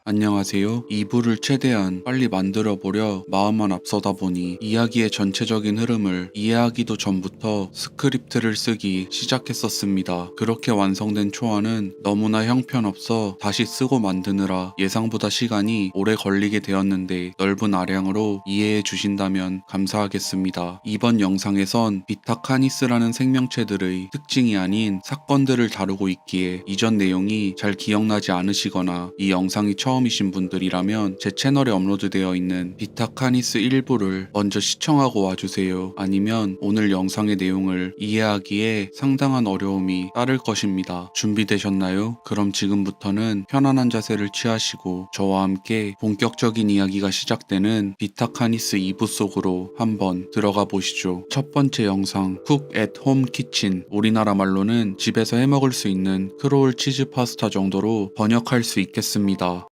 안녕하세요. 2부를 최대한 빨리 만들어 보려 마음만 앞서다 보니 이야기의 전체적인 흐름을 이해하기도 전부터 스크립트를 쓰기 시작했었습니다. 그렇게 완성된 초안은 너무나 형편없어 다시 쓰고 만드느라 예상보다 시간이 오래 걸리게 되었는데 넓은 아량으로 이해해 주신다면 감사하겠습니다. 이번 영상에선 비타카니스라는 생명체들의 특징이 아닌 사건들을 다루고 있기에 이전 내용이 잘 기억나지 않으시거나 이 영상이 처음이신 분들이라면 제 채널에 업로드되어 있는 비타카니스 일부를 먼저 시청하고 와주세요. 아니면 오늘 영상의 내용을 이해하기에 상당한 어려움이 따를 것입니다. 준비되셨나요? 그럼 지금부터는 편안한 자세를 취하시고 저와 함께 본격적인 이야기가 시작되는 비타카니스 2부 속으로 한번 들어가 보시죠. 첫 번째 영상 쿡 앳 홈 키친, 우리나라 말로는 집에서 해먹을 수 있는 크로울 치즈 파스타 정도로 번역할 수 있겠습니다.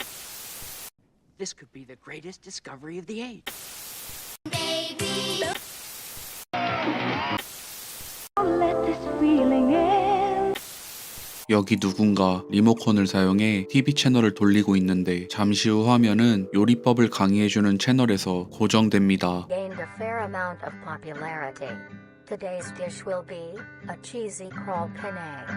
This could be the greatest discovery of the age. Let this feeling in. 여기 누군가 리모컨을 사용해 TV 채널을 돌리고 있는데 잠시 후 화면은 요리법을 강의해주는 채널에서 고정됩니다. Gained a fair amount of popularity. Today's dish will be a cheesy crawl penne.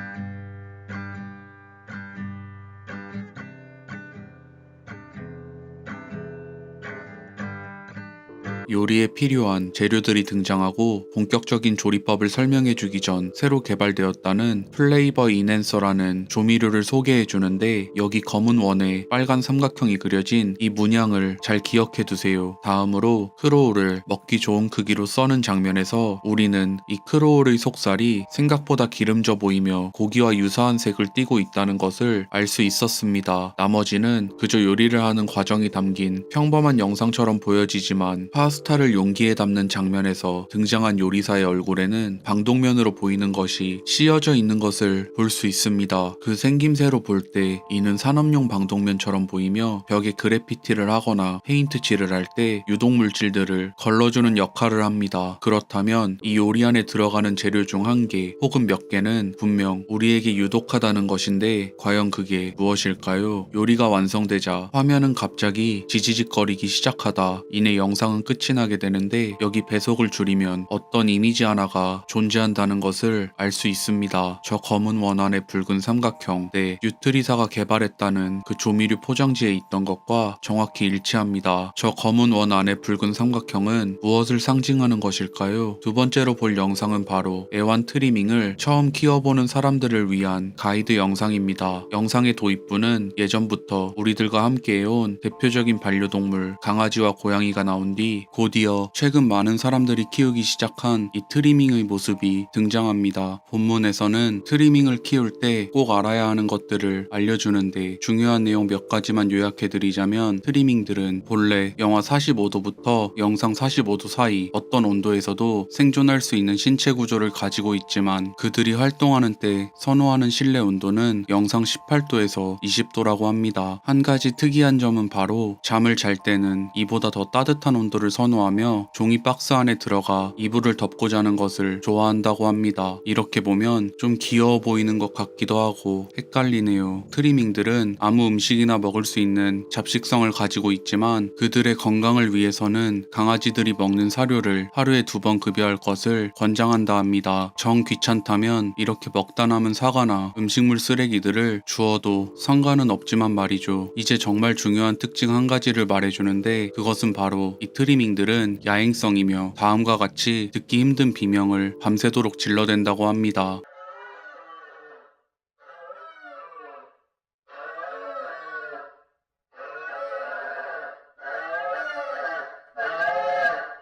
요리에 필요한 재료들이 등장하고 본격적인 조리법을 설명해주기 전 새로 개발되었다는 플레이버 인핸서라는 조미료를 소개해주는데 여기 검은 원에 빨간 삼각형이 그려진 이 문양을 잘 기억해두세요. 다음으로 크로울을 먹기 좋은 크기로 써는 장면에서 우리는 이 크로울의 속살이 생각보다 기름져 보이며 고기와 유사한 색을 띠고 있다는 것을 알 수 있었습니다. 나머지는 그저 요리를 하는 과정이 담긴 평범한 영상처럼 보여지지만 파스타를 용기에 담는 장면에서 등장한 요리사의 얼굴에는 방독면으로 보이는 것이 씌어져 있는 것을 볼 수 있습니다. 그 생김새로 볼 때 이는 산업용 방독면처럼 보이며 벽에 그래피티를 하거나 페인트 칠을 할 때 유독물질들을 걸러주는 역할을 합니다. 그렇다면 이 요리 안에 들어가는 재료 중 한 개 혹은 몇 개는 분명 우리에게 유독하다는 것인데 과연 그게 무엇일까요? 요리가 완성되자 화면은 갑자기 지지직거리기 시작하다 이내 영상은 끝이 나게 되는데 여기 배속을 줄이면 어떤 이미지 하나가 존재한다는 것을 알 수 있습니다. 저 검은 원안의 붉은 삼각형, 네, 유트리사가 개발했다는 그 조미료 포장지에 있던 것과 정확히 일치합니다. 저 검은 원안의 붉은 삼각형은 무엇을 상징하는 것일까요? 두 번째로 볼 영상은 바로 애완 트리밍을 처음 키워보는 사람들을 위한 가이드 영상입니다. 영상의 도입부는 예전부터 우리들과 함께해온 대표적인 반려동물 강아지와 고양이가 나온 뒤 곧이어 최근 많은 사람들이 키우기 시작한 이 트리밍의 모습이 등장합니다. 본문에서는 트리밍을 키울 때 꼭 알아야 하는 것들을 알려주는데 중요한 내용 몇 가지만 요약해드리자면 트리밍들은 본래 영하 45도부터 영상 45도 사이 어떤 온도에서도 생존할 수 있는 신체 구조를 가지고 있지만 그들이 활동하는 때 선호하는 실내 온도는 영상 18도에서 20도라고 합니다. 한 가지 특이한 점은 바로 잠을 잘 때는 이보다 더 따뜻한 온도를 선호하며 종이 박스 안에 들어가 이불을 덮고 자는 것을 좋아한다고 합니다. 이렇게 보면 좀 귀여워 보이는 것 같기도 하고 헷갈리네요. 트리밍들은 아무 음식이나 먹을 수 있는 잡식성을 가지고 있지만 그들의 건강을 위해서는 강아지들이 먹는 사료를 하루에 2번 급여할 것을 권장한다 합니다. 정 귀찮다면 이렇게 먹다 남은 사과나 음식물 쓰레기들을 주워도 상관은 없지만 말이죠. 이제 정말 중요한 특징 한 가지를 말해주는데 그것은 바로 이 트리밍들은 야행성이며 다음과 같이 듣기 힘든 비명을 밤새도록 질러댄다고 합니다.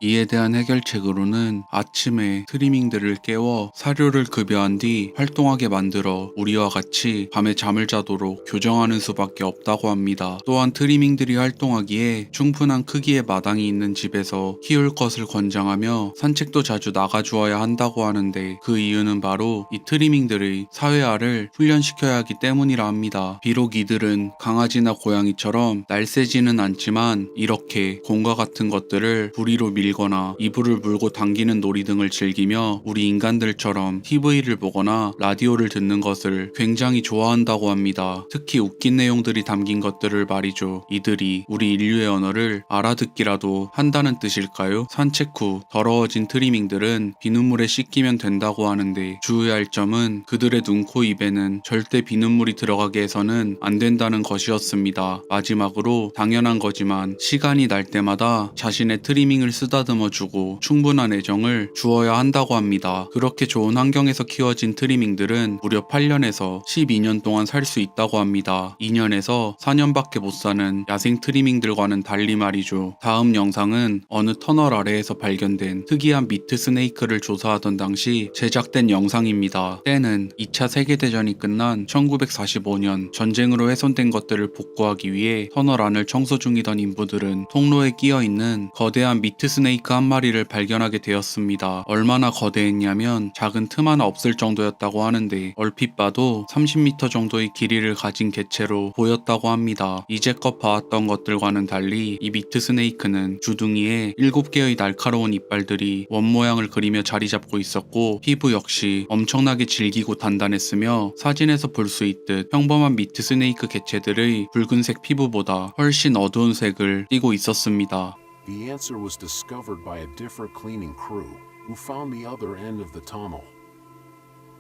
이에 대한 해결책으로는 아침에 트리밍들을 깨워 사료를 급여한 뒤 활동하게 만들어 우리와 같이 밤에 잠을 자도록 교정하는 수밖에 없다고 합니다. 또한 트리밍들이 활동하기에 충분한 크기의 마당이 있는 집에서 키울 것을 권장하며 산책도 자주 나가주어야 한다고 하는데 그 이유는 바로 이 트리밍들의 사회화를 훈련시켜야 하기 때문이라 합니다. 비록 이들은 강아지나 고양이처럼 날쌔지는 않지만 이렇게 곰과 같은 것들을 부리로 밀 밀거나 이불을 물고 당기는 놀이 등을 즐기며 우리 인간들처럼 TV를 보거나 라디오를 듣는 것을 굉장히 좋아한다고 합니다. 특히 웃긴 내용들이 담긴 것들을 말이죠. 이들이 우리 인류의 언어를 알아듣기라도 한다는 뜻일까요? 산책 후 더러워진 트리밍들은 비눗물에 씻기면 된다고 하는데 주의해야 할 점은 그들의 눈, 코, 입에는 절대 비눗물이 들어가게 해서는 안 된다는 것이었습니다. 마지막으로 당연한 거지만 시간이 날 때마다 자신의 트리밍을 쓰다듬어주고 충분한 애정을 주어야 한다고 합니다. 그렇게 좋은 환경에서 키워진 트리밍들은 무려 8년에서 12년 동안 살 수 있다고 합니다. 2년에서 4년밖에 못 사는 야생 트리밍들과는 달리 말이죠. 다음 영상은 어느 터널 아래에서 발견된 특이한 미트 스네이크를 조사하던 당시 제작된 영상입니다. 때는 2차 세계대전이 끝난 1945년 전쟁으로 훼손된 것들을 복구하기 위해 터널 안을 청소 중이던 인부들은 통로에 끼어있는 거대한 미트 스네이크 한 마리를 발견하게 되었습니다. 얼마나 거대했냐면 작은 틈 하나 없을 정도였다고 하는데 얼핏 봐도 30m 정도의 길이를 가진 개체로 보였다고 합니다. 이제껏 봐왔던 것들과는 달리 이 미트 스네이크는 주둥이에 7개의 날카로운 이빨들이 원 모양을 그리며 자리 잡고 있었고 피부 역시 엄청나게 질기고 단단했으며 사진에서 볼 수 있듯 평범한 미트 스네이크 개체들의 붉은색 피부보다 훨씬 어두운 색을 띠고 있었습니다. The answer was discovered by a different cleaning crew, who found the other end of the tunnel.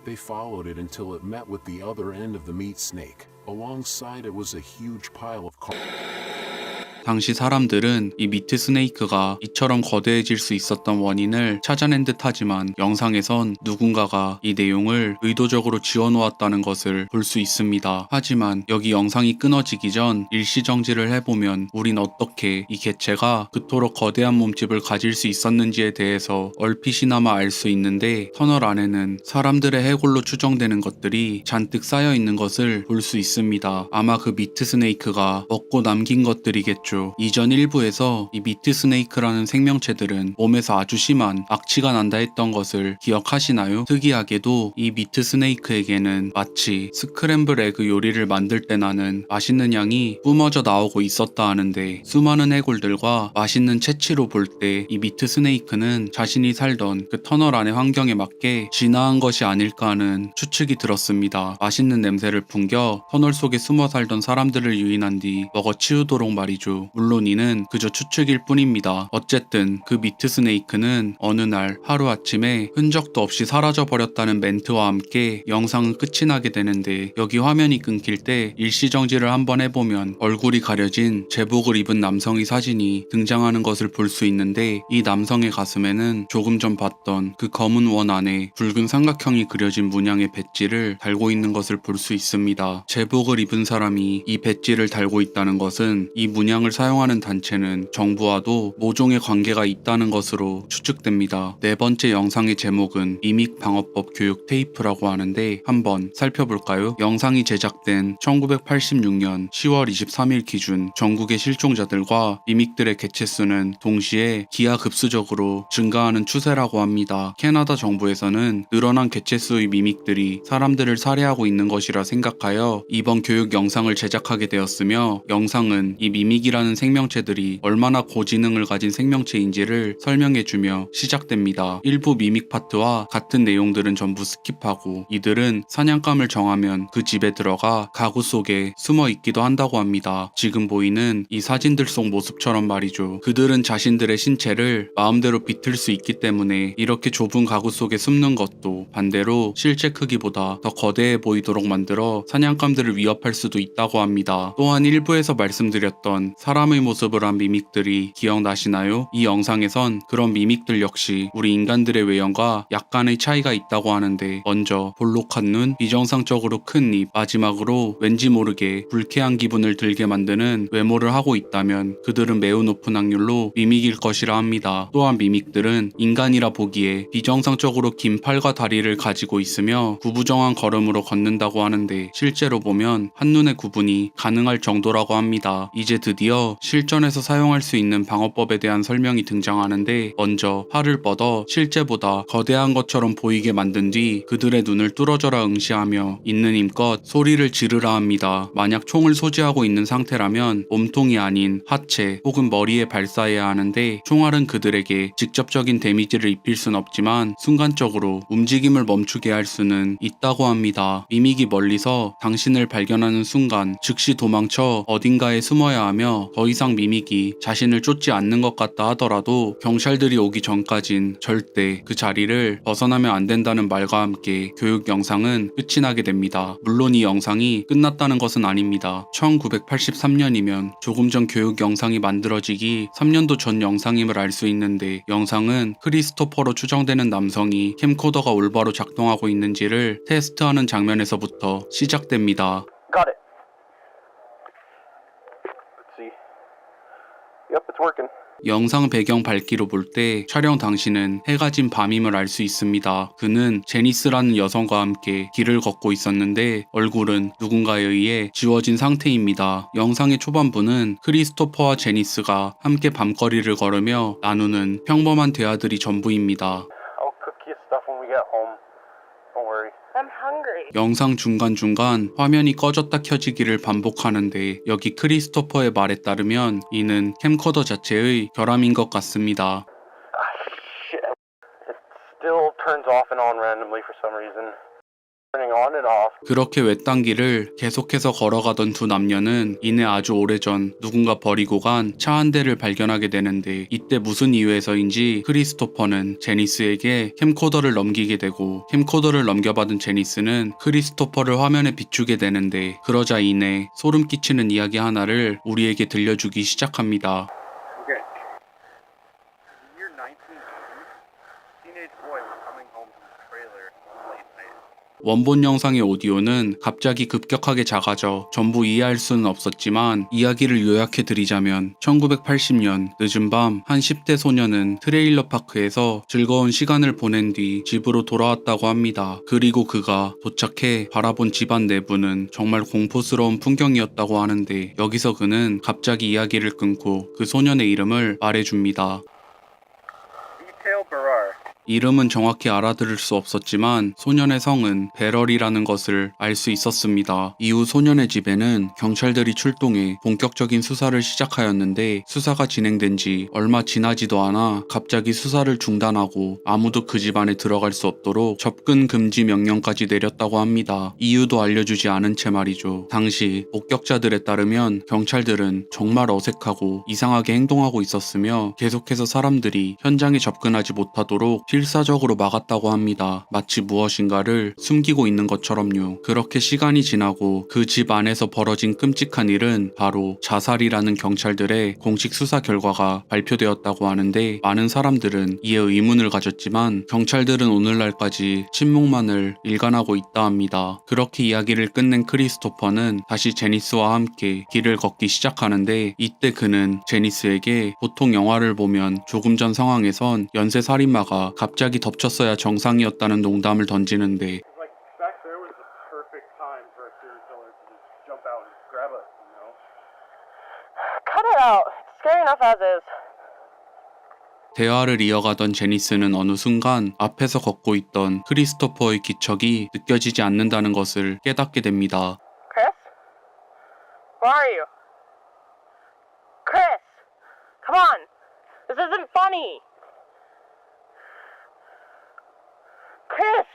They followed it until it met with the other end of the meat snake. Alongside it was a huge pile of 당시 사람들은 이 미트 스네이크가 이처럼 거대해질 수 있었던 원인을 찾아낸 듯 하지만 영상에선 누군가가 이 내용을 의도적으로 지워놓았다는 것을 볼 수 있습니다. 하지만 여기 영상이 끊어지기 전 일시정지를 해보면 우린 어떻게 이 개체가 그토록 거대한 몸집을 가질 수 있었는지에 대해서 얼핏이나마 알 수 있는데 터널 안에는 사람들의 해골로 추정되는 것들이 잔뜩 쌓여 있는 것을 볼 수 있습니다. 아마 그 미트 스네이크가 먹고 남긴 것들이겠죠. 이전 일부에서 이 미트 스네이크라는 생명체들은 몸에서 아주 심한 악취가 난다 했던 것을 기억하시나요? 특이하게도 이 미트 스네이크에게는 마치 스크램블 에그 요리를 만들 때 나는 맛있는 향이 뿜어져 나오고 있었다 하는데 수많은 해골들과 맛있는 채취로 볼 때 이 미트 스네이크는 자신이 살던 그 터널 안의 환경에 맞게 진화한 것이 아닐까 하는 추측이 들었습니다. 맛있는 냄새를 풍겨 터널 속에 숨어 살던 사람들을 유인한 뒤 먹어 치우도록 말이죠. 물론 이는 그저 추측일 뿐입니다. 어쨌든 그 미트 스네이크는 어느 날 하루아침에 흔적도 없이 사라져 버렸다는 멘트와 함께 영상은 끝이 나게 되는데 여기 화면이 끊길 때 일시정지를 한번 해보면 얼굴이 가려진 제복을 입은 남성의 사진이 등장하는 것을 볼 수 있는데 이 남성의 가슴에는 조금 전 봤던 그 검은 원 안에 붉은 삼각형이 그려진 문양의 배지를 달고 있는 것을 볼 수 있습니다. 제복을 입은 사람이 이 배지를 달고 있다는 것은 이 문양을 사용하는 단체는 정부와도 모종의 관계가 있다는 것으로 추측됩니다. 네 번째 영상의 제목은 미믹 방어법 교육 테이프라고 하는데 한번 살펴볼까요? 영상이 제작된 1986년 10월 23일 기준 전국의 실종자들과 미믹들의 개체수는 동시에 기하급수적으로 증가하는 추세라고 합니다. 캐나다 정부에서는 늘어난 개체수의 미믹들이 사람들을 살해하고 있는 것이라 생각하여 이번 교육 영상을 제작하게 되었으며 영상은 이 미믹이라는 생명체들이 얼마나 고지능을 가진 생명체인지를 설명해주며 시작됩니다. 일부 미믹 파트와 같은 내용들은 전부 스킵하고 이들은 사냥감을 정하면 그 집에 들어가 가구 속에 숨어 있기도 한다고 합니다. 지금 보이는 이 사진들 속 모습처럼 말이죠. 그들은 자신들의 신체를 마음대로 비틀 수 있기 때문에 이렇게 좁은 가구 속에 숨는 것도 반대로 실제 크기보다 더 거대해 보이도록 만들어 사냥감들을 위협할 수도 있다고 합니다. 또한 일부에서 말씀드렸던 사람의 모습을 한 미믹들이 기억나시나요? 이 영상에선 그런 미믹들 역시 우리 인간들의 외형과 약간의 차이가 있다고 하는데 먼저 볼록한 눈, 비정상적으로 큰 입, 마지막으로 왠지 모르게 불쾌한 기분을 들게 만드는 외모를 하고 있다면 그들은 매우 높은 확률로 미믹일 것이라 합니다. 또한 미믹들은 인간이라 보기에 비정상적으로 긴 팔과 다리를 가지고 있으며 구부정한 걸음으로 걷는다고 하는데 실제로 보면 한눈에 구분이 가능할 정도라고 합니다. 이제 드디어 이어서 실전에서 사용할 수 있는 방어법에 대한 설명이 등장하는데 먼저 팔을 뻗어 실제보다 거대한 것처럼 보이게 만든 뒤 그들의 눈을 뚫어져라 응시하며 있는 힘껏 소리를 지르라 합니다. 만약 총을 소지하고 있는 상태라면 몸통이 아닌 하체 혹은 머리에 발사해야 하는데 총알은 그들에게 직접적인 데미지를 입힐 순 없지만 순간적으로 움직임을 멈추게 할 수는 있다고 합니다. 미믹이 멀리서 당신을 발견하는 순간 즉시 도망쳐 어딘가에 숨어야 하며 더 이상 미믹이 자신을 쫓지 않는 것 같다 하더라도 경찰들이 오기 전까진 절대 그 자리를 벗어나면 안 된다는 말과 함께 교육 영상은 끝이 나게 됩니다. 물론 이 영상이 끝났다는 것은 아닙니다. 1983년이면 조금 전 교육 영상이 만들어지기 3년도 전 영상임을 알 수 있는데 영상은 크리스토퍼로 추정되는 남성이 캠코더가 올바로 작동하고 있는지를 테스트하는 장면에서부터 시작됩니다. Got it. Let's see. Yep, it's working. 영상 배경 밝기로 볼 때 촬영 당시는 해가 진 밤임을 알 수 있습니다. 그는 제니스라는 여성과 함께 길을 걷고 있었는데 얼굴은 누군가에 의해 지워진 상태입니다. 영상의 초반부는 크리스토퍼와 제니스가 함께 밤거리를 걸으며 나누는 평범한 대화들이 전부입니다. I'll cook you stuff when we get home. Don't worry. I'm hungry. 영상 중간중간 화면이 꺼졌다 켜지기를 반복하는데 여기 크리스토퍼의 말에 따르면 이는 캠코더 자체의 결함인 것 같습니다. Shit. It still turns off and on randomly for some reason. Turning on and off. 그렇게 외딴 길을 계속해서 걸어가던 두 남녀는 이내 아주 오래전 누군가 버리고 간 차 한 대를 발견하게 되는데 이때 무슨 이유에서인지 크리스토퍼는 제니스에게 캠코더를 넘기게 되고 캠코더를 넘겨받은 제니스는 크리스토퍼를 화면에 비추게 되는데 그러자 이내 소름 끼치는 이야기 하나를 우리에게 들려주기 시작합니다. Okay. You're 19. Teenage boy was coming home from the trailer late night. 원본 영상의 오디오는 갑자기 급격하게 작아져 전부 이해할 수는 없었지만 이야기를 요약해 드리자면 1980년 늦은 밤 한 10대 소년은 트레일러 파크에서 즐거운 시간을 보낸 뒤 집으로 돌아왔다고 합니다. 그리고 그가 도착해 바라본 집안 내부는 정말 공포스러운 풍경이었다고 하는데 여기서 그는 갑자기 이야기를 끊고 그 소년의 이름을 말해줍니다. Detail Barrar. 이름은 정확히 알아들을 수 없었지만 소년의 성은 베럴이라는 것을 알 수 있었습니다. 이후 소년의 집에는 경찰들이 출동해 본격적인 수사를 시작하였는데 수사가 진행된 지 얼마 지나지도 않아 갑자기 수사를 중단하고 아무도 그 집 안에 들어갈 수 없도록 접근 금지 명령까지 내렸다고 합니다. 이유도 알려주지 않은 채 말이죠. 당시 목격자들에 따르면 경찰들은 정말 어색하고 이상하게 행동하고 있었으며 계속해서 사람들이 현장에 접근하지 못하도록 필사적으로 막았다고 합니다. 마치 무엇인가를 숨기고 있는 것처럼요. 그렇게 시간이 지나고 그 집 안에서 벌어진 끔찍한 일은 바로 자살이라는 경찰들의 공식 수사 결과가 발표되었다고 하는데 많은 사람들은 이에 의문을 가졌지만 경찰들은 오늘날까지 침묵만을 일관하고 있다 합니다. 그렇게 이야기를 끝낸 크리스토퍼는 다시 제니스와 함께 길을 걷기 시작하는데 이때 그는 제니스에게 보통 영화를 보면 조금 전 상황에선 연쇄살인마가 갑자기 덮쳤어야 정상이었다는 농담을 던지는데 Like back there was the perfect time for a serial killer to just jump out and grab us, you know? Cut it out. It's scary enough as is. 대화를 이어가던 제니스는 어느 순간 앞에서 걷고 있던 크리스토퍼의 기척이 느껴지지 않는다는 것을 깨닫게 됩니다. Chris? Where are you? Chris! Come on! This isn't funny! Chris!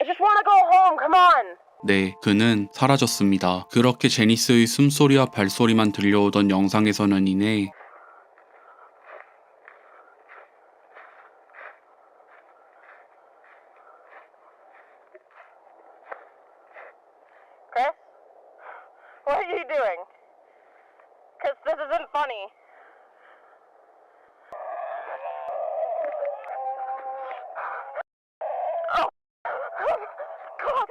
I just wanna go home, come on! 네, 그는 사라졌습니다. 그렇게 제니스의 숨소리와 발소리만 들려오던 영상에서는 이내 Chris? What are you doing? Chris, this isn't funny. Oh! God!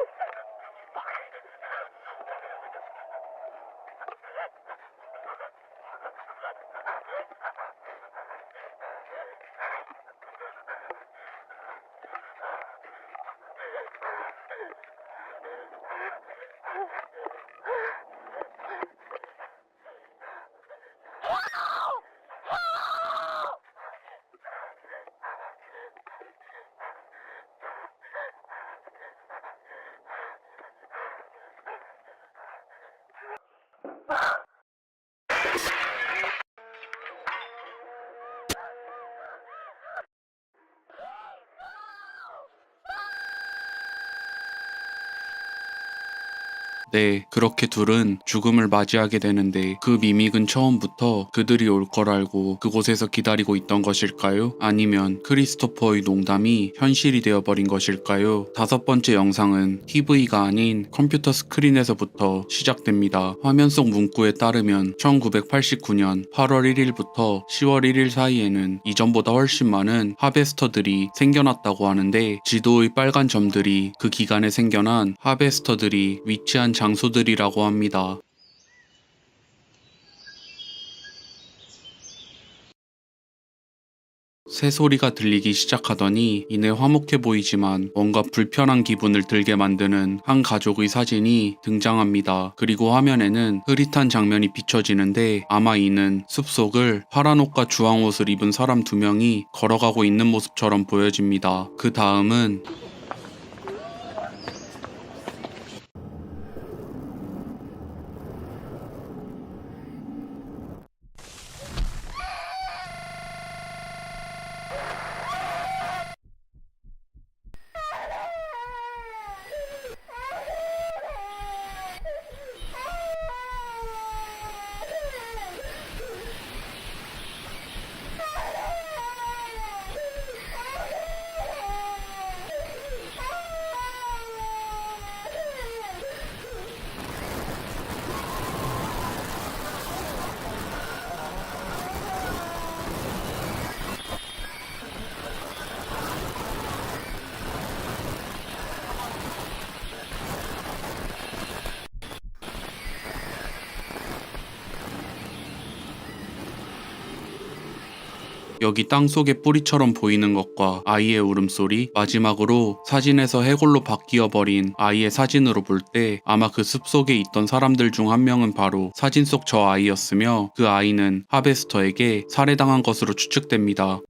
네, 그렇게 둘은 죽음을 맞이하게 되는데 그 미믹은 처음부터 그들이 올 걸 알고 그곳에서 기다리고 있던 것일까요? 아니면 크리스토퍼의 농담이 현실이 되어버린 것일까요? 5번째 영상은 TV가 아닌 컴퓨터 스크린에서부터 시작됩니다. 화면 속 문구에 따르면 1989년 8월 1일부터 10월 1일 사이에는 이전보다 훨씬 많은 하베스터들이 생겨났다고 하는데 지도의 빨간 점들이 그 기간에 생겨난 하베스터들이 위치한 장소들이라고 합니다. 새소리가 들리기 시작하더니 이내 화목해 보이지만 뭔가 불편한 기분을 들게 만드는 한 가족의 사진이 등장합니다. 그리고 화면에는 흐릿한 장면이 비춰지는데 아마 이는 숲속을 파란 옷과 주황 옷을 입은 사람 2명이 걸어가고 있는 모습처럼 보여집니다. 그 다음은 여기 땅속의 뿌리처럼 보이는 것과 아이의 울음소리, 마지막으로 사진에서 해골로 바뀌어버린 아이의 사진으로 볼 때 아마 그 숲속에 있던 사람들 중 한 명은 바로 사진 속 저 아이였으며 그 아이는 하베스터에게 살해당한 것으로 추측됩니다.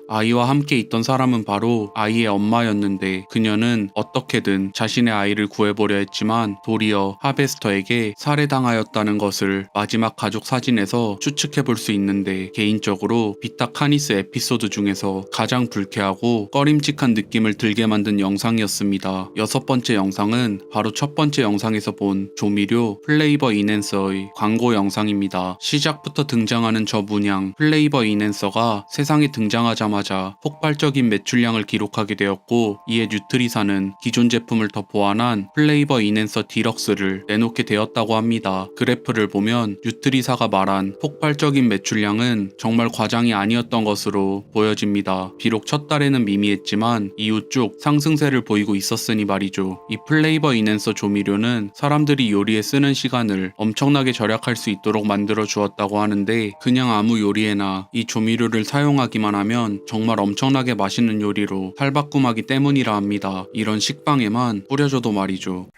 아이와 함께 있던 사람은 바로 아이의 엄마였는데 그녀는 어떻게든 자신의 아이를 구해보려 했지만 도리어 하베스터에게 살해당하였다는 것을 마지막 가족 사진에서 추측해볼 수 있는데 개인적으로 비타 카니스 에피소드 중에서 가장 불쾌하고 꺼림칙한 느낌을 들게 만든 영상이었습니다. 6번째 영상은 바로 첫 번째 영상에서 본 조미료 플레이버 인핸서의 광고 영상입니다. 시작부터 등장하는 저 문양 플레이버 인핸서가 세상에 등장하자마자 폭발적인 매출량을 기록하게 되었고 이에 뉴트리사는 기존 제품을 더 보완한 플레이버 인핸서 디럭스를 내놓게 되었다고 합니다. 그래프를 보면 뉴트리사가 말한 폭발적인 매출량은 정말 과장이 아니었던 것으로 보여집니다. 비록 첫 달에는 미미했지만 이후 쭉 상승세를 보이고 있었으니 말이죠. 이 플레이버 인핸서 조미료는 사람들이 요리에 쓰는 시간을 엄청나게 절약할 수 있도록 만들어 주었다고 하는데 그냥 아무 요리에나 이 조미료를 사용하기만 하면 정말 엄청나게 맛있는 요리로 탈바꿈하기 때문이라 합니다. 이런 식빵에만 뿌려줘도 말이죠.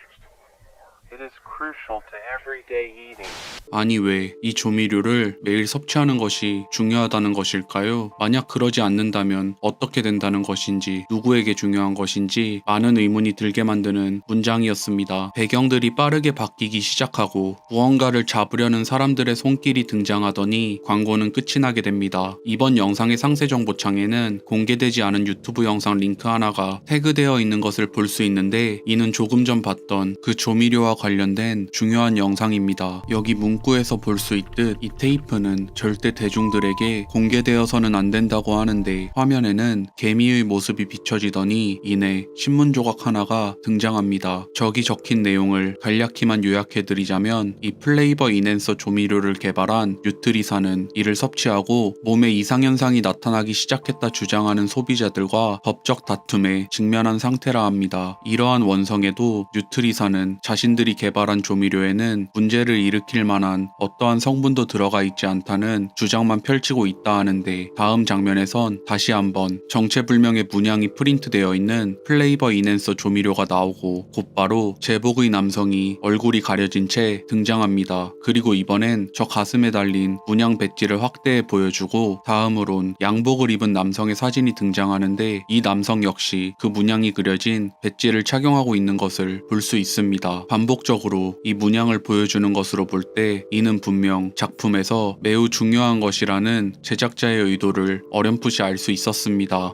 It is crucial to everyday eating. 아니 왜 이 조미료를 매일 섭취하는 것이 중요하다는 것일까요? 만약 그러지 않는다면 어떻게 된다는 것인지 누구에게 중요한 것인지 많은 의문이 들게 만드는 문장이었습니다. 배경들이 빠르게 바뀌기 시작하고 무언가를 잡으려는 사람들의 손길이 등장하더니 광고는 끝이 나게 됩니다. 이번 영상의 상세 정보창에는 공개되지 않은 유튜브 영상 링크 하나가 태그되어 있는 것을 볼 수 있는데 이는 조금 전 봤던 그 조미료와 관련된 중요한 영상입니다. 여기 문구에서 볼 수 있듯 이 테이프는 절대 대중들에게 공개되어서는 안 된다고 하는데 화면에는 개미의 모습이 비춰지더니 이내 신문 조각 하나가 등장합니다. 저기 적힌 내용을 간략히만 요약해드리자면 이 플레이버 인핸서 조미료를 개발한 뉴트리사는 이를 섭취하고 몸에 이상현상이 나타나기 시작했다 주장하는 소비자들과 법적 다툼에 직면한 상태라 합니다. 이러한 원성에도 뉴트리사는 자신들이 개발한 조미료 조미료에는 문제를 일으킬 만한 어떠한 성분도 들어가 있지 않다는 주장만 펼치고 있다 하는데 다음 장면에선 다시 한번 정체불명의 문양이 프린트되어 있는 플레이버 인핸서 조미료가 나오고 곧바로 제복의 남성이 얼굴이 가려진 채 등장합니다. 그리고 이번엔 저 가슴에 달린 문양 배지를 확대해 보여주고 다음으론 양복을 입은 남성의 사진이 등장하는데 이 남성 역시 그 문양이 그려진 배지를 착용하고 있는 것을 볼 수 있습니다. 반복적으로 이 문양을 보여주는 것으로 볼 때 이는 분명 작품에서 매우 중요한 것이라는 제작자의 의도를 어렴풋이 알 수 있었습니다.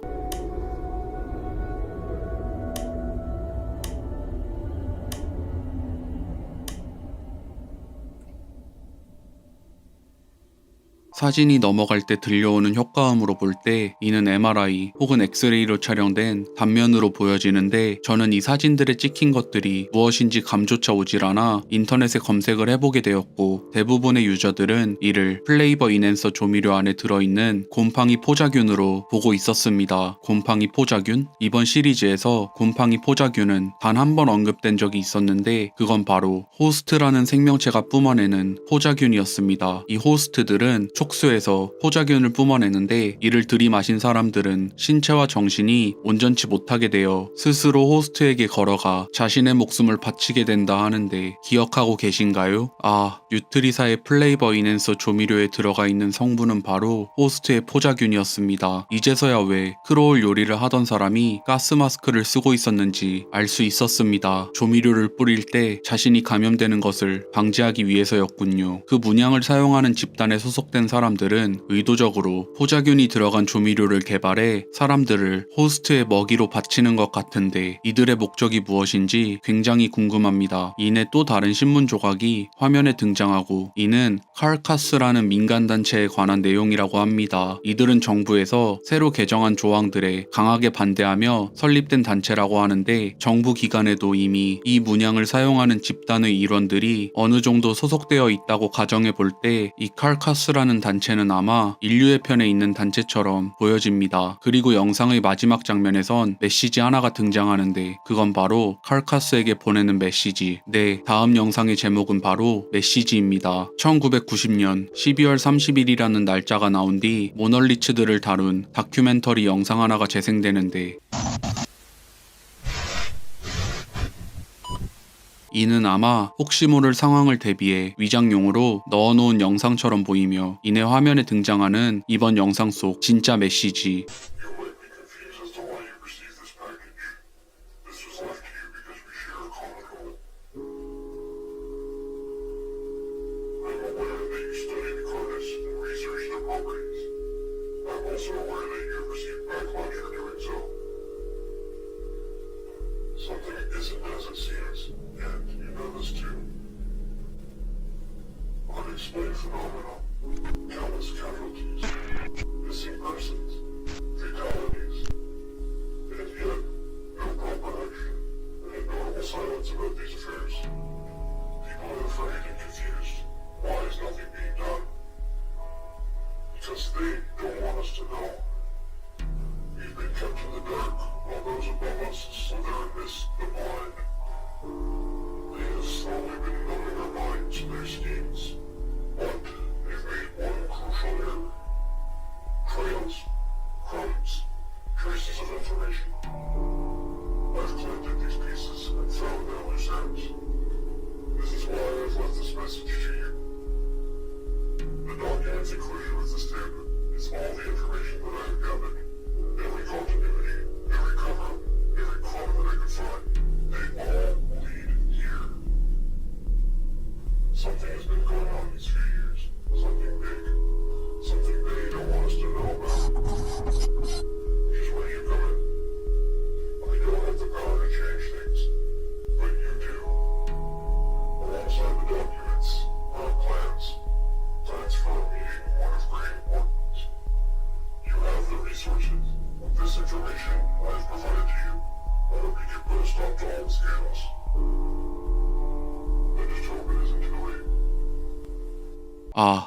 사진이 넘어갈 때 들려오는 효과음으로 볼 때 이는 MRI 혹은 엑스레이로 촬영된 단면으로 보여지는데 저는 이 사진들에 찍힌 것들이 무엇인지 감조차 오질 않아 인터넷에 검색을 해보게 되었고 대부분의 유저들은 이를 플레이버 인핸서 조미료 안에 들어있는 곰팡이 포자균으로 보고 있었습니다. 곰팡이 포자균? 이번 시리즈에서 곰팡이 포자균은 단 한 번 언급된 적이 있었는데 그건 바로 호스트라는 생명체가 뿜어내는 포자균이었습니다. 이 호스트들은 촉수에서 포자균을 뿜어내는데 이를 들이마신 사람들은 신체와 정신이 온전치 못하게 되어 스스로 호스트에게 걸어가 자신의 목숨을 바치게 된다 하는데 기억하고 계신가요? 뉴트리사의 플레이버 인핸서 조미료에 들어가 있는 성분은 바로 호스트의 포자균이었습니다. 이제서야 왜 크로울 요리를 하던 사람이 가스 마스크를 쓰고 있었는지 알 수 있었습니다. 조미료를 뿌릴 때 자신이 감염되는 것을 방지하기 위해서였군요. 그 문양을 사용하는 집단에 소속된 사람들은 의도적으로 포자균이 들어간 조미료를 개발해 사람들을 호스트의 먹이로 바치는 것 같은데 이들의 목적이 무엇인지 굉장히 궁금합니다. 이내 또 다른 신문 조각이 화면에 등장하고 이는 칼카스라는 민간단체에 관한 내용이라고 합니다. 이들은 정부에서 새로 개정한 조항들에 강하게 반대하며 설립된 단체라고 하는데 정부 기관에도 이미 이 문양을 사용하는 집단의 일원들이 어느 정도 소속되어 있다고 가정해 볼 때 이 칼카스라는 단체는 아마 인류의 편에 있는 단체처럼 보여집니다. 그리고 영상의 마지막 장면에선 메시지 하나가 등장하는데 그건 바로 칼카스에게 보내는 메시지. 네, 다음 영상의 제목은 바로 메시지입니다. 1990년 12월 30일이라는 날짜가 나온 뒤 모널리츠들을 다룬 다큐멘터리 영상 하나가 재생되는데 이는 아마 혹시 모를 상황을 대비해 위장용으로 넣어놓은 영상처럼 보이며 이내 화면에 등장하는 이번 영상 속 진짜 메시지. Something isn't as it seems, and you know this too. Unexplained phenomena, countless casualties, missing persons, fatalities, and yet no proper action, and a notable silence about these affairs. People are afraid and confused. Why is nothing being done? Because they don't want us to know. We've been kept in the dark while those above us slither and miss the blind. They have slowly been numbing our minds to their schemes, but they've made one crucial error. Trails, crumbs, traces of information. I've collected these pieces and found their loose ends. This is why I've left this message to you. The documents included with this tape is all the information that I have gathered. Every continuity, every cover-up, every clue that I could find.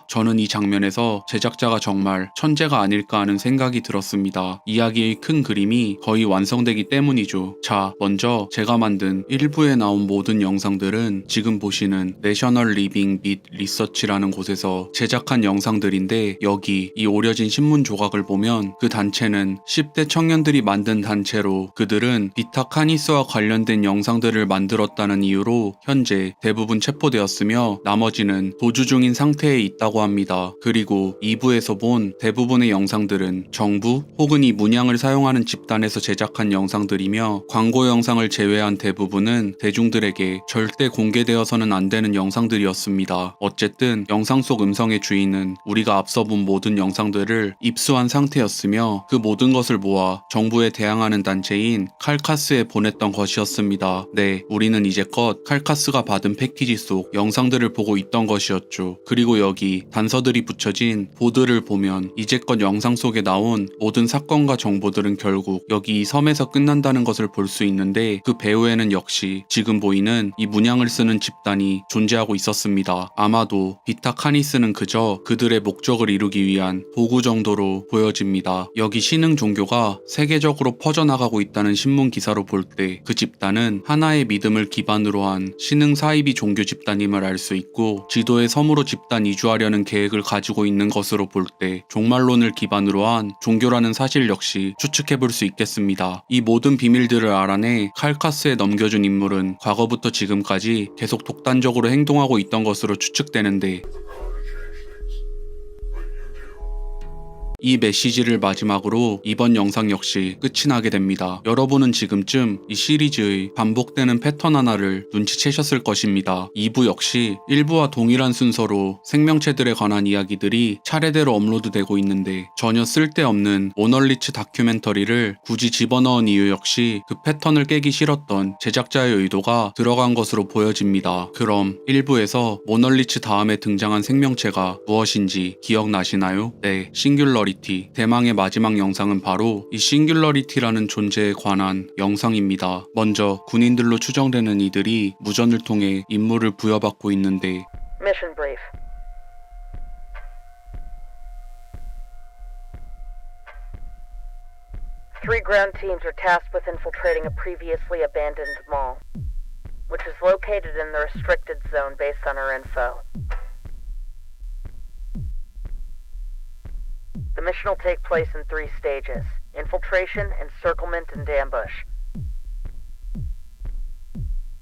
저는 이 장면에서 제작자가 정말 천재가 아닐까 하는 생각이 들었습니다. 이야기의 큰 그림이 거의 완성되기 때문이죠. 자, 먼저 제가 만든 1부에 나온 모든 영상들은 지금 보시는 내셔널 리빙 및 리서치라는 곳에서 제작한 영상들인데, 여기 이 오려진 신문 조각을 보면 그 단체는 10대 청년들이 만든 단체로, 그들은 비타 카니스와 관련된 영상들을 만들었다는 이유로 현재 대부분 체포되었으며 나머지는 도주 중인 상태에 있다고 합니다. 그리고 2부에서 본 대부분의 영상들은 정부 혹은 이 문양을 사용하는 집단에서 제작한 영상들이며, 광고 영상을 제외한 대부분은 대중들에게 절대 공개되어서는 안 되는 영상들이었습니다. 어쨌든 영상 속 음성의 주인은 우리가 앞서 본 모든 영상들을 입수한 상태였으며 그 모든 것을 모아 정부에 대항하는 단체인 칼카스에 보냈던 것이었습니다. 네, 우리는 이제껏 칼카스가 받은 패키지 속 영상들을 보고 있던 것이었죠. 그리고 여기 단서들이 붙여진 보드를 보면 이제껏 영상 속에 나온 모든 사건과 정보들은 결국 여기 이 섬에서 끝난다는 것을 볼 수 있는데, 그 배후에는 역시 지금 보이는 이 문양을 쓰는 집단이 존재하고 있었습니다. 아마도 비타 카니스는 그저 그들의 목적을 이루기 위한 도구 정도로 보여집니다. 여기 신흥 종교가 세계적으로 퍼져나가고 있다는 신문 기사로 볼 때 그 집단은 하나의 믿음을 기반으로 한 신흥 사이비 종교 집단임을 알 수 있고, 지도의 섬으로 집단 이주하려는 계획을 가지고 있는 것으로 볼 때 종말론을 기반으로 한 종교라는 사실 역시 추측해볼 수 있겠습니다. 이 모든 비밀들을 알아내 칼카스에 넘겨준 인물은 과거부터 지금까지 계속 독단적으로 행동하고 있던 것으로 추측되는데, 이 메시지를 마지막으로 이번 영상 역시 끝이 나게 됩니다. 여러분은 지금쯤 이 시리즈의 반복되는 패턴 하나를 눈치채셨을 것입니다. 2부 역시 1부와 동일한 순서로 생명체들에 관한 이야기들이 차례대로 업로드되고 있는데, 전혀 쓸데없는 모널리츠 다큐멘터리를 굳이 집어넣은 이유 역시 그 패턴을 깨기 싫었던 제작자의 의도가 들어간 것으로 보여집니다. 그럼 1부에서 모널리츠 다음에 등장한 생명체가 무엇인지 기억나시나요? 네, 싱귤러리티. 대망의 마지막 영상은 바로 이 싱귤러리티라는 존재에 관한 영상입니다. 먼저 군인들로 추정되는 이들이 무전을 통해 임무를 부여받고 있는데, Mission brief. Three ground teams are tasked with infiltrating a previously abandoned mall, which is located in the restricted zone based on our info. The mission will take place in 3 stages: infiltration, encirclement, and ambush.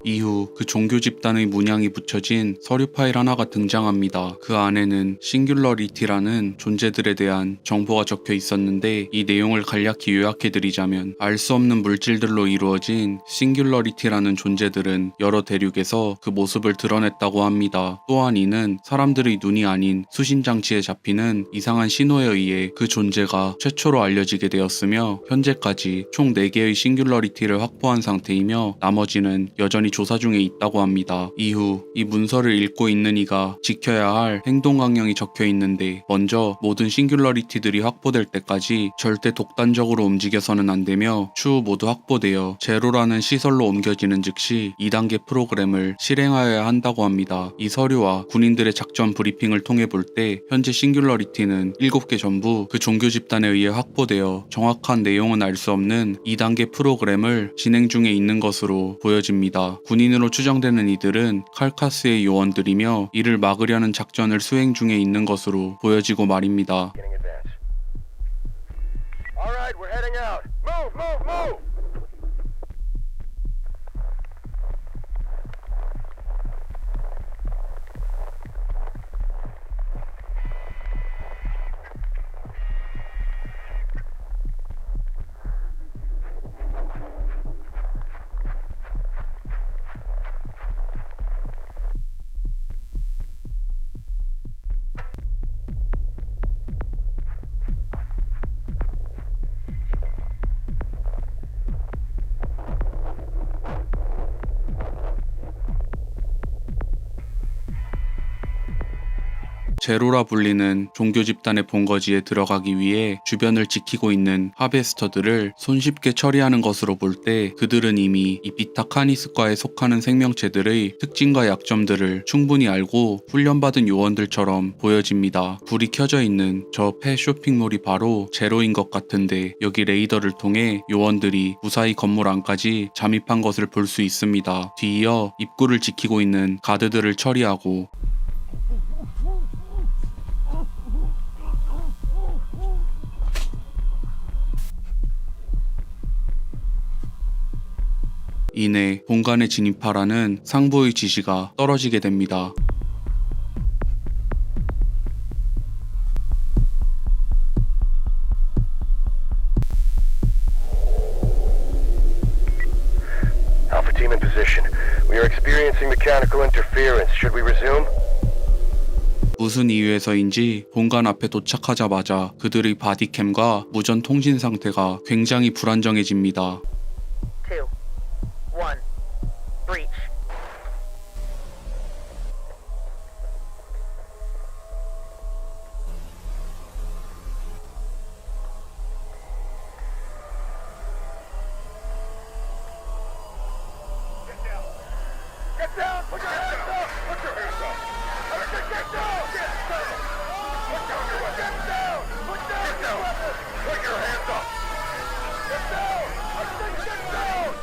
이후 그 종교 집단의 문양이 붙여진 서류 파일 하나가 등장합니다. 그 안에는 싱귤러리티라는 존재들에 대한 정보가 적혀 있었는데, 이 내용을 간략히 요약해드리자면 알 수 없는 물질들로 이루어진 싱귤러리티라는 존재들은 여러 대륙에서 그 모습을 드러냈다고 합니다. 또한 이는 사람들의 눈이 아닌 수신장치에 잡히는 이상한 신호에 의해 그 존재가 최초로 알려지게 되었으며, 현재까지 총 4개의 싱귤러리티를 확보한 상태이며 나머지는 여전히 조사 중에 있다고 합니다. 이후 이 문서를 읽고 있는 이가 지켜야 할 행동 강령이 적혀 있는데, 먼저 모든 싱귤러리티들이 확보될 때까지 절대 독단적으로 움직여서는 안 되며 추후 모두 확보되어 제로라는 시설로 옮겨지는 즉시 2단계 프로그램을 실행하여야 한다고 합니다. 이 서류와 군인들의 작전 브리핑을 통해 볼 때 현재 싱귤러리티는 7개 전부 그 종교 집단에 의해 확보되어 정확한 내용은 알 수 없는 2단계 프로그램을 진행 중에 있는 것으로 보여집니다. 군인으로 추정되는 이들은 칼카스의 요원들이며 이를 막으려는 작전을 수행 중에 있는 것으로 보여지고 말입니다. Alright, we're heading out. Move, move, move! 제로라 불리는 종교 집단의 본거지에 들어가기 위해 주변을 지키고 있는 하베스터들을 손쉽게 처리하는 것으로 볼 때 그들은 이미 이 비타카니스과에 속하는 생명체들의 특징과 약점들을 충분히 알고 훈련받은 요원들처럼 보여집니다. 불이 켜져 있는 저 폐 쇼핑몰이 바로 제로인 것 같은데 여기 레이더를 통해 요원들이 무사히 건물 안까지 잠입한 것을 볼 수 있습니다. 뒤이어 입구를 지키고 있는 가드들을 처리하고 이내 본관에 진입하라는 상부의 지시가 떨어지게 됩니다. Alpha team in position. We are experiencing mechanical interference. Should we resume? 무슨 이유에서인지 본관 앞에 도착하자마자 그들의 바디캠과 무전 통신 상태가 굉장히 불안정해집니다. 2, 1, breach. Get down! Put your hands up! Put your hands up! Get down! Get down! Put down your weapon! Get down! Put down your weapon! Put your hands up! Get down! I said get down!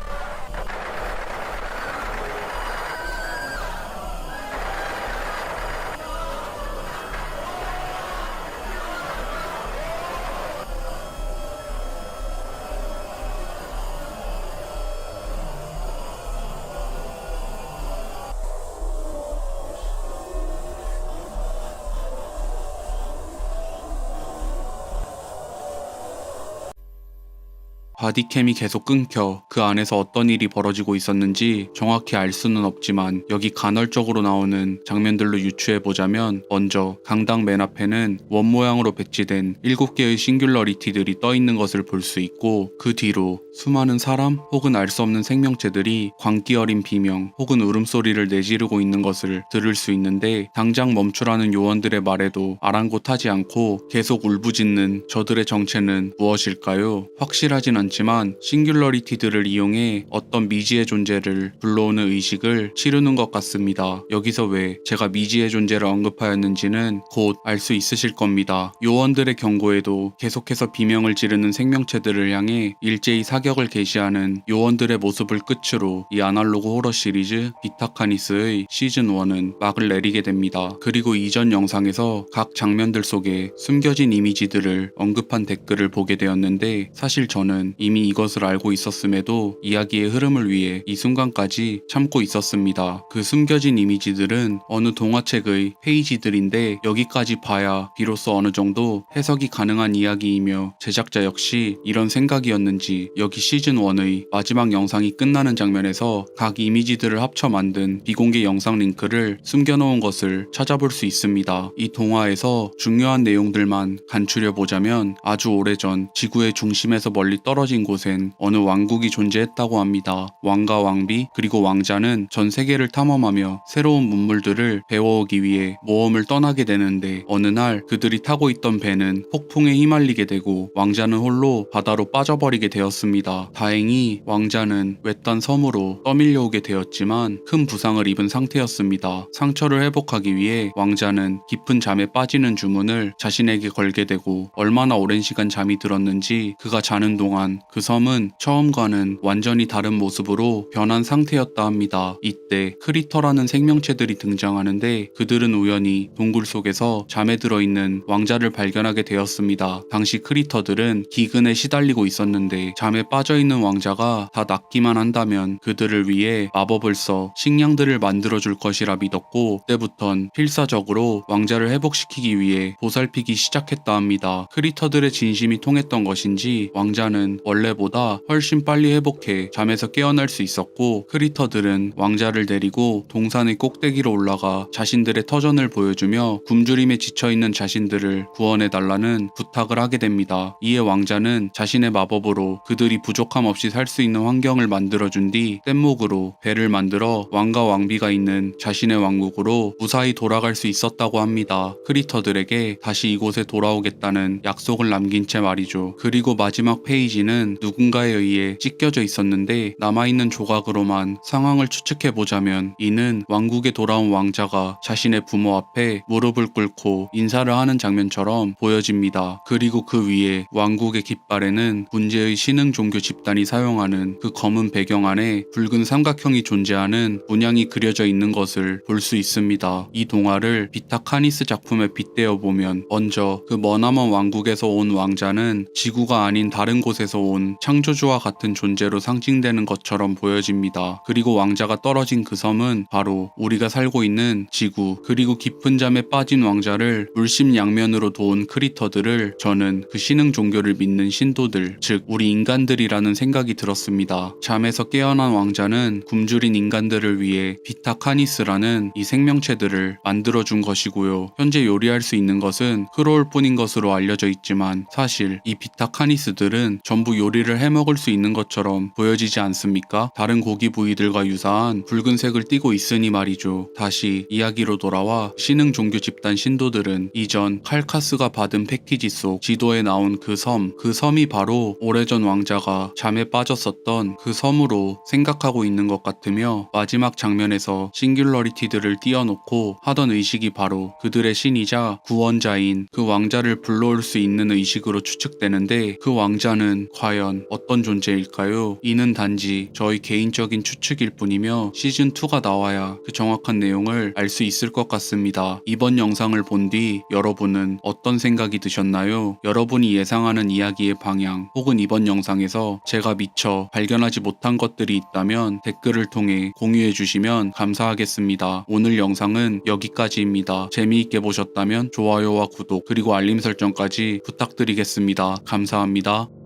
바디캠이 계속 끊겨 그 안에서 어떤 일이 벌어지고 있었는지 정확히 알 수는 없지만 여기 간헐적으로 나오는 장면들로 유추해보자면 먼저 강당 맨 앞에는 원 모양으로 배치된 7개의 싱귤러리티들이 떠있는 것을 볼 수 있고 그 뒤로 수많은 사람 혹은 알 수 없는 생명체들이 광기 어린 비명 혹은 울음소리를 내지르고 있는 것을 들을 수 있는데 당장 멈추라는 요원들의 말에도 아랑곳하지 않고 계속 울부짖는 저들의 정체는 무엇일까요? 확실하진 않지만 싱귤러리티들을 이용해 어떤 미지의 존재를 불러오는 의식을 치르는 것 같습니다. 여기서 왜 제가 미지의 존재를 언급하였는지는 곧 알 수 있으실 겁니다. 요원들의 경고에도 계속해서 비명을 지르는 생명체들을 향해 일제히 사격을 개시하는 요원들의 모습을 끝으로 이 아날로그 호러 시리즈 비타카니스의 시즌1은 막을 내리게 됩니다. 그리고 이전 영상에서 각 장면들 속에 숨겨진 이미지들을 언급한 댓글을 보게 되었는데 사실 저는 이미 이것을 알고 있었음에도 이야기의 흐름을 위해 이 순간까지 참고 있었습니다. 그 숨겨진 이미지들은 어느 동화책의 페이지들인데 여기까지 봐야 비로소 어느 정도 해석이 가능한 이야기이며 제작자 역시 이런 생각이었는지 여기 시즌1의 마지막 영상이 끝나는 장면에서 각 이미지들을 합쳐 만든 비공개 영상 링크를 숨겨놓은 것을 찾아볼 수 있습니다. 이 동화에서 중요한 내용들만 간추려보자면 아주 오래전 지구의 중심에서 멀리 떨어진 곳엔 어느 왕국이 존재했다고 합니다. 왕과 왕비 그리고 왕자는 전 세계를 탐험하며 새로운 문물들을 배워오기 위해 모험을 떠나게 되는데 어느 날 그들이 타고 있던 배는 폭풍에 휘말리게 되고 왕자는 홀로 바다로 빠져버리게 되었습니다. 다행히 왕자는 외딴 섬으로 떠밀려오게 되었지만 큰 부상을 입은 상태였습니다. 상처를 회복하기 위해 왕자는 깊은 잠에 빠지는 주문을 자신에게 걸게 되고 얼마나 오랜 시간 잠이 들었는지 그가 자는 동안 그 섬은 처음과는 완전히 다른 모습으로 변한 상태였다 합니다. 이때 크리터라는 생명체들이 등장하는데 그들은 우연히 동굴 속에서 잠에 들어있는 왕자를 발견하게 되었습니다. 당시 크리터들은 기근에 시달리고 있었는데 잠에 빠져있는 왕자가 다 낫기만 한다면 그들을 위해 마법을 써 식량들을 만들어줄 것이라 믿었고 그때부턴 필사적으로 왕자를 회복시키기 위해 보살피기 시작했다 합니다. 크리터들의 진심이 통했던 것인지 왕자는 원래보다 훨씬 빨리 회복해 잠에서 깨어날 수 있었고, 크리터들은 왕자를 데리고 동산의 꼭대기로 올라가 자신들의 터전을 보여주며 굶주림에 지쳐있는 자신들을 구원해달라는 부탁을 하게 됩니다. 이에 왕자는 자신의 마법으로 그들이 부족함 없이 살 수 있는 환경을 만들어준 뒤 뗏목으로 배를 만들어 왕과 왕비가 있는 자신의 왕국으로 무사히 돌아갈 수 있었다고 합니다. 크리터들에게 다시 이곳에 돌아오겠다는 약속을 남긴 채 말이죠. 그리고 마지막 페이지는 누군가에 의해 찢겨져 있었는데 남아있는 조각으로만 상황을 추측해보자면 이는 왕국에 돌아온 왕자가 자신의 부모 앞에 무릎을 꿇고 인사를 하는 장면처럼 보여집니다. 그리고 그 위에 왕국의 깃발에는 문제의 신흥 종교 집단이 사용하는 그 검은 배경 안에 붉은 삼각형이 존재하는 문양이 그려져 있는 것을 볼 수 있습니다. 이 동화를 비타 카니스 작품에 빗대어 보면 먼저 그 머나먼 왕국에서 온 왕자는 지구가 아닌 다른 곳에서 온 창조주와 같은 존재로 상징되는 것처럼 보여집니다. 그리고 왕자가 떨어진 그 섬은 바로 우리가 살고 있는 지구, 그리고 깊은 잠에 빠진 왕자를 물심양면으로 도운 크리터들을 저는 그 신흥 종교를 믿는 신도들, 즉 우리 인간들이라는 생각이 들었습니다. 잠에서 깨어난 왕자는 굶주린 인간들을 위해 비타 카니스라는 이 생명체들을 만들어준 것이고요. 현재 요리할 수 있는 것은 크로울 뿐인 것으로 알려져 있지만 사실 이 비타 카니스들은 전부 요리를 해먹을 수 있는 것처럼 보여지지 않습니까? 다른 고기 부위들과 유사한 붉은색을 띠고 있으니 말이죠. 다시 이야기로 돌아와 신흥 종교 집단 신도들은 이전 칼카스가 받은 패키지 속 지도에 나온 그 섬이 바로 오래전 왕자가 잠에 빠졌었던 그 섬으로 생각하고 있는 것 같으며, 마지막 장면에서 싱귤러리티들을 띄워놓고 하던 의식이 바로 그들의 신이자 구원자인 그 왕자를 불러올 수 있는 의식으로 추측되는데, 그 왕자는 과연 어떤 존재일까요? 이는 단지 저희 개인적인 추측일 뿐이며 시즌2가 나와야 그 정확한 내용을 알 수 있을 것 같습니다. 이번 영상을 본 뒤 여러분은 어떤 생각이 드셨나요? 여러분이 예상하는 이야기의 방향, 혹은 이번 영상에서 제가 미처 발견하지 못한 것들이 있다면 댓글을 통해 공유해 주시면 감사하겠습니다. 오늘 영상은 여기까지입니다. 재미있게 보셨다면 좋아요와 구독, 그리고 알림 설정까지 부탁드리겠습니다. 감사합니다.